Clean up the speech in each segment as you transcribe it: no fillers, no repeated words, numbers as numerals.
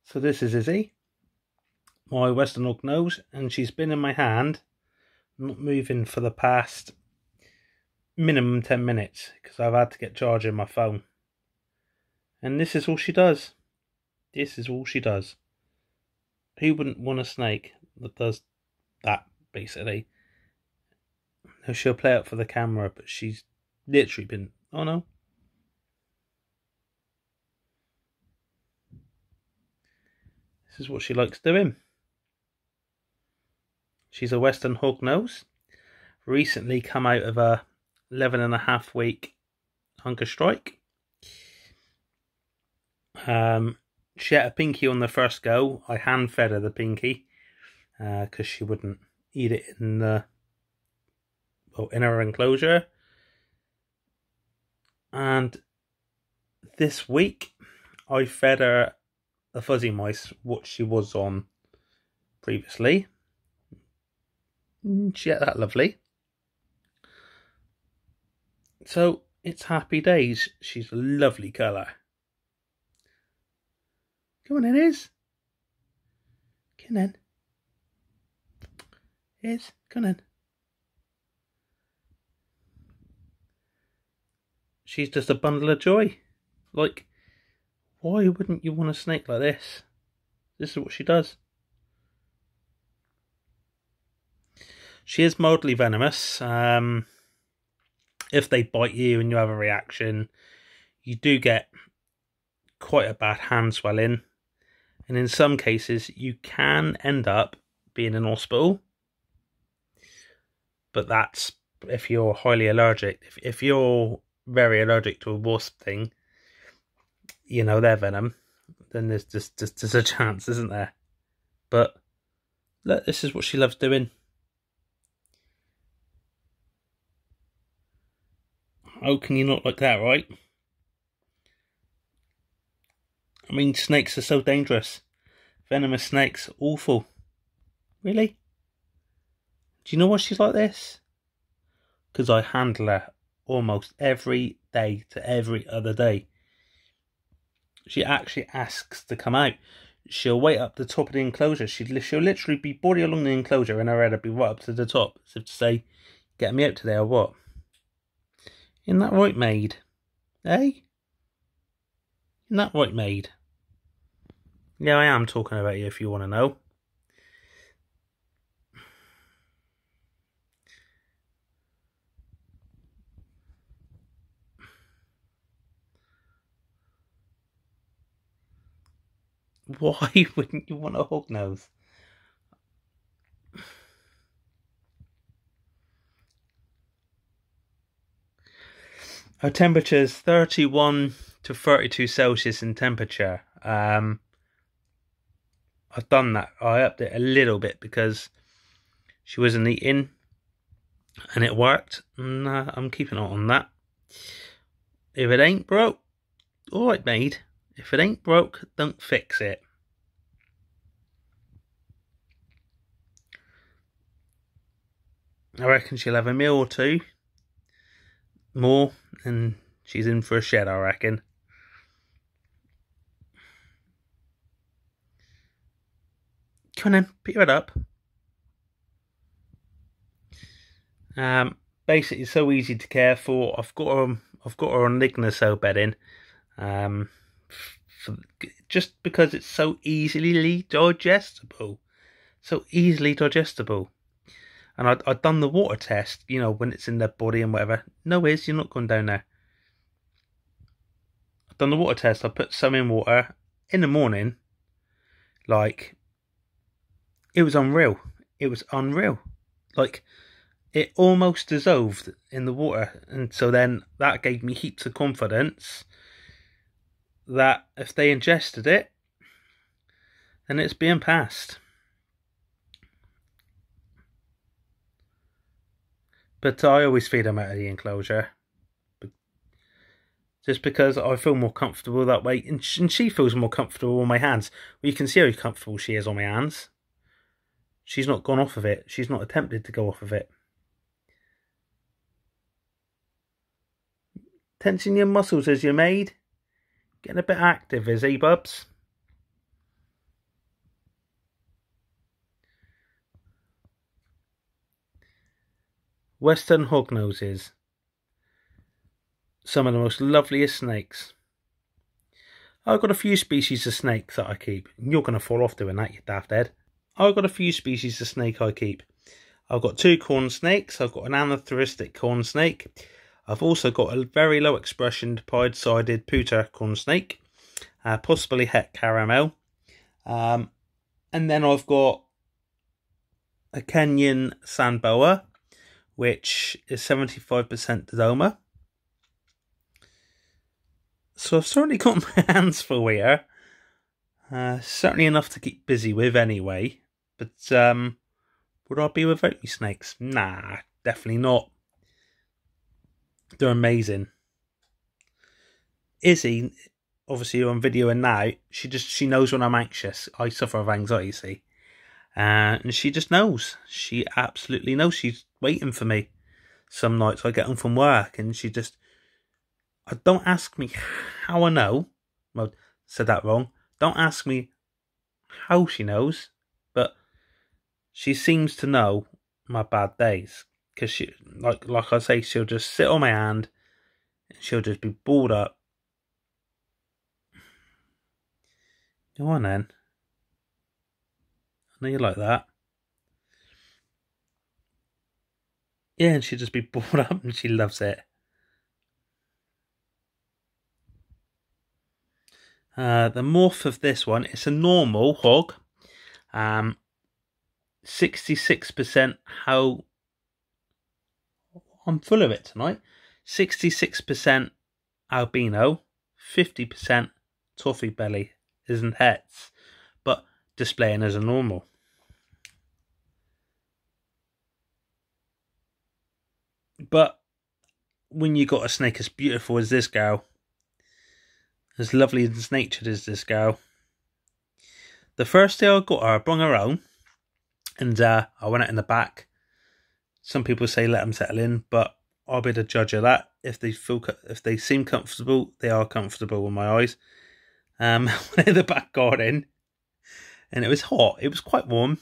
So this is Izzy, my Western hognose, and she's been in my hand, not moving for the past minimum 10 minutes because I've had to get charging my phone. And this is all she does. This is all she does. Who wouldn't want a snake that does that, basically? She'll play up for the camera, but she's literally been... Oh no. This is what she likes doing. She's a Western hognose. Recently come out of a 11.5-week hunger strike. She had a pinky on the first go. I hand fed her the pinky because she wouldn't eat it in her enclosure. And this week I fed her the fuzzy mice, what she was on previously. She ate that lovely. So it's happy days. She's a lovely colour. Come on in, Iz. Come in. Iz, come in. She's just a bundle of joy. Like, why wouldn't you want a snake like this? This is what she does. She is mildly venomous. If they bite you and you have a reaction, you do get quite a bad hand swelling. And in some cases, you can end up being in hospital. But that's if you're highly allergic. If you're very allergic to a wasp thing, you know, their venom, then there's a chance, isn't there? But look, this is what she loves doing. How can you not like that, right? I mean, snakes are so dangerous. Venomous snakes, awful. Really? Do you know why she's like this? Because I handle her almost every day to every other day. She actually asks to come out. She'll wait up the top of the enclosure. She'll literally be body along the enclosure and her head will be right up to the top. As if to say, get me out today or what? Isn't that right, maid? Eh? Isn't that right, maid? Yeah, I am talking about you if you want to know. Why wouldn't you want a hognose? Our temperature is 31 to 32 Celsius in temperature. I've done that. I upped it a little bit because she wasn't eating and it worked. And I'm keeping it on that. If it ain't broke, alright, maid. If it ain't broke, don't fix it. I reckon she'll have a meal or two more and she's in for a shed, I reckon. Come on then, pick it up. Basically, it's so easy to care for. I've got her on lignocell bedding, just because it's so easily digestible, And I'd done the water test, you know, when it's in their body and whatever. No, Iz, you're not going down there. I've done the water test. I put some in water in the morning. Like, it was unreal. It was unreal. Like, it almost dissolved in the water. And so then that gave me heaps of confidence that if they ingested it, then it's being passed. But I always feed them out of the enclosure. Just because I feel more comfortable that way. And she feels more comfortable on my hands. Well, you can see how comfortable she is on my hands. She's not gone off of it. She's not attempted to go off of it. Tensing your muscles as you're made. Getting a bit active, is he, bubs? Western hognoses. Some of the most loveliest snakes. I've got a few species of snake that I keep. You're going to fall off doing that, you daft head. I've got a few species of snake I keep. I've got 2 corn snakes. I've got an anathoristic corn snake. I've also got a very low expression pied-sided pewter corn snake. Possibly het caramel. And then I've got a Kenyan sand boa, which is 75% Dodoma. So I've certainly got my hands full here. Certainly enough to keep busy with anyway. But would I be without me snakes? Nah, definitely not. They're amazing. Izzy, obviously on video and now, she knows when I'm anxious. I suffer of anxiety, see. And she just knows. She absolutely knows. She's waiting for me. Some nights I get home from work and she just... Don't ask me how I know. Well, said that wrong. Don't ask me how she knows. But she seems to know my bad days. Because she, like I say, she'll just sit on my hand. And she'll just be balled up. Go on then. I know you like that. Yeah, and she'll just be balled up and she loves it. The morph of this one, it's a normal hog. 66% how... I'm full of it tonight. 66% albino, 50% toffee belly, isn't hets, but displaying as a normal. But when you got a snake as beautiful as this girl, as lovely and as natured as this girl, the first day I got her, I brung her home, and I went out in the back. Some people say let them settle in, but I'll be the judge of that. If they seem comfortable, they are comfortable in my eyes. Went in the back garden, and it was hot. It was quite warm,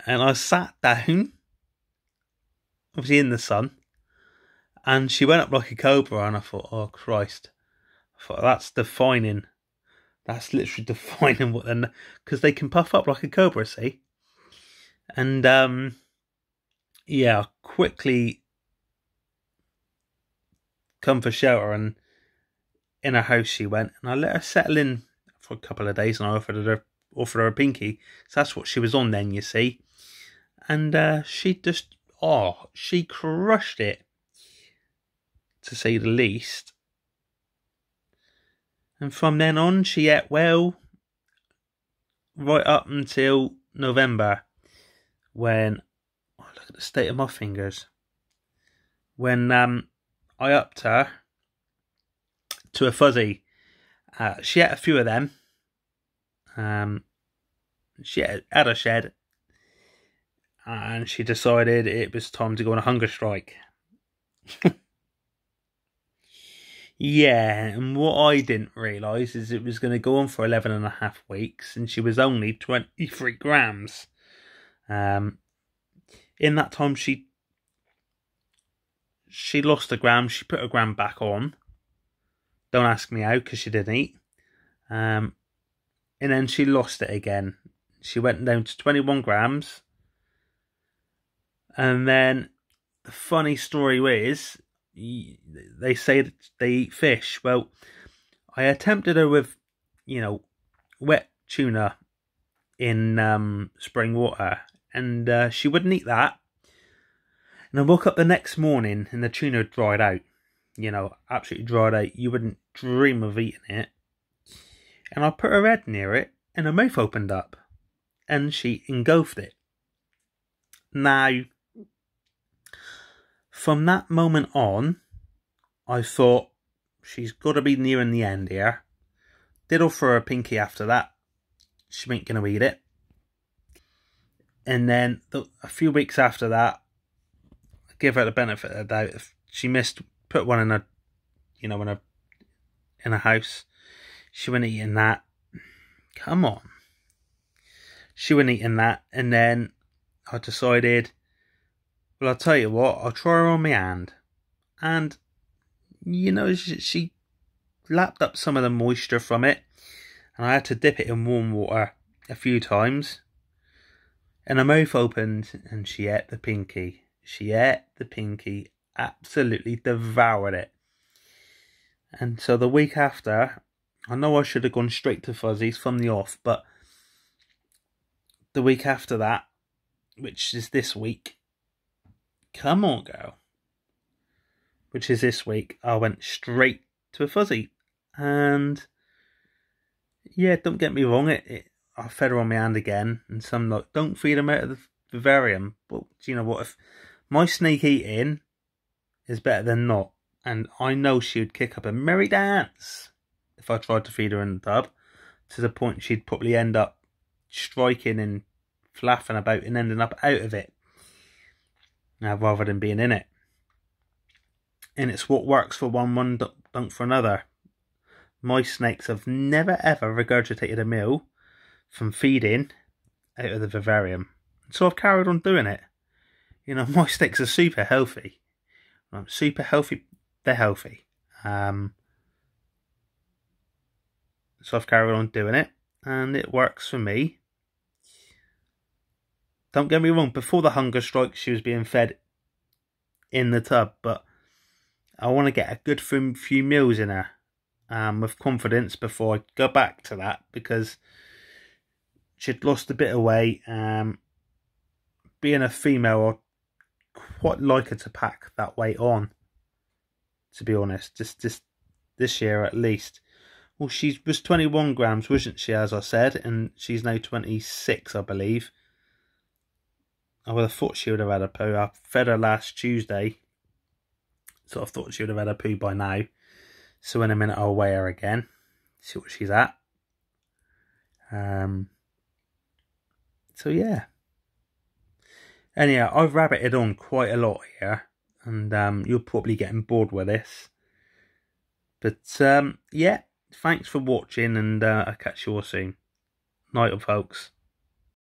and I sat down, obviously in the sun, and she went up like a cobra, and I thought, oh Christ. I thought, that's defining. That's literally defining what they're... Because they can puff up like a cobra, see? And, yeah, quickly come for shelter, and in her house she went. And I let her settle in for a couple of days, and I offered her a pinky. So that's what she was on then, you see. And she just... Oh, she crushed it, to say the least. And from then on, she ate well, right up until November, when, oh, look at the state of my fingers, when I upped her to a fuzzy. She ate a few of them. She had a shed, and she decided it was time to go on a hunger strike. Yeah, and what I didn't realise is it was going to go on for 11.5 weeks, and she was only 23 grams. In that time, she lost a gram. She put a gram back on. Don't ask me how, because she didn't eat. And then she lost it again. She went down to 21 grams. And then the funny story is, they say that they eat fish. Well, I attempted her with, wet tuna in spring water, and she wouldn't eat that. And I woke up the next morning and the tuna had dried out. Absolutely dried out. You wouldn't dream of eating it. And I put her head near it, and her mouth opened up, and she engulfed it. Now, from that moment on, I thought, she's got to be nearing the end here. Did offer her a pinky after that. She ain't going to eat it. And then a few weeks after that, I give her the benefit of the doubt. If she put one in in a house, she wasn't eating that. Come on. She wasn't eating that. And then I decided, Well, I'll tell you what, I'll try her on my hand. And, you know, she lapped up some of the moisture from it. And I had to dip it in warm water a few times. And her mouth opened and she ate the pinky. She ate the pinky, absolutely devoured it. And so the week after, I know I should have gone straight to fuzzies from the off, but the week after that, which is this week, come on girl, which is this week, I went straight to a fuzzy. And yeah, don't get me wrong, I fed her on my hand again, and some like, don't feed them out of the vivarium. But do you know what, if my snake eating is better than not, and I know she would kick up a merry dance if I tried to feed her in the tub, to the point she'd probably end up striking and flapping about and ending up out of it, rather than being in it. And it's what works for one don't for another. My snakes have never ever regurgitated a meal from feeding out of the vivarium. So I've carried on doing it. You know, my snakes are super healthy. I'm super healthy. They're healthy. So I've carried on doing it, and it works for me. Don't get me wrong, before the hunger strike she was being fed in the tub, but I want to get a good few meals in her with confidence before I go back to that, because she'd lost a bit of weight. Being a female, I quite like her to pack that weight on, to be honest, just this year at least. Well, she was 21 grams, wasn't she, as I said, and she's now 26, I believe. I would have thought she would have had a poo. I fed her last Tuesday, so I thought she would have had a poo by now. So in a minute I'll weigh her again, see what she's at. So yeah. Anyhow, I've rabbited on quite a lot here, and you're probably getting bored with this. But yeah, thanks for watching, and I'll catch you all soon. Night, folks.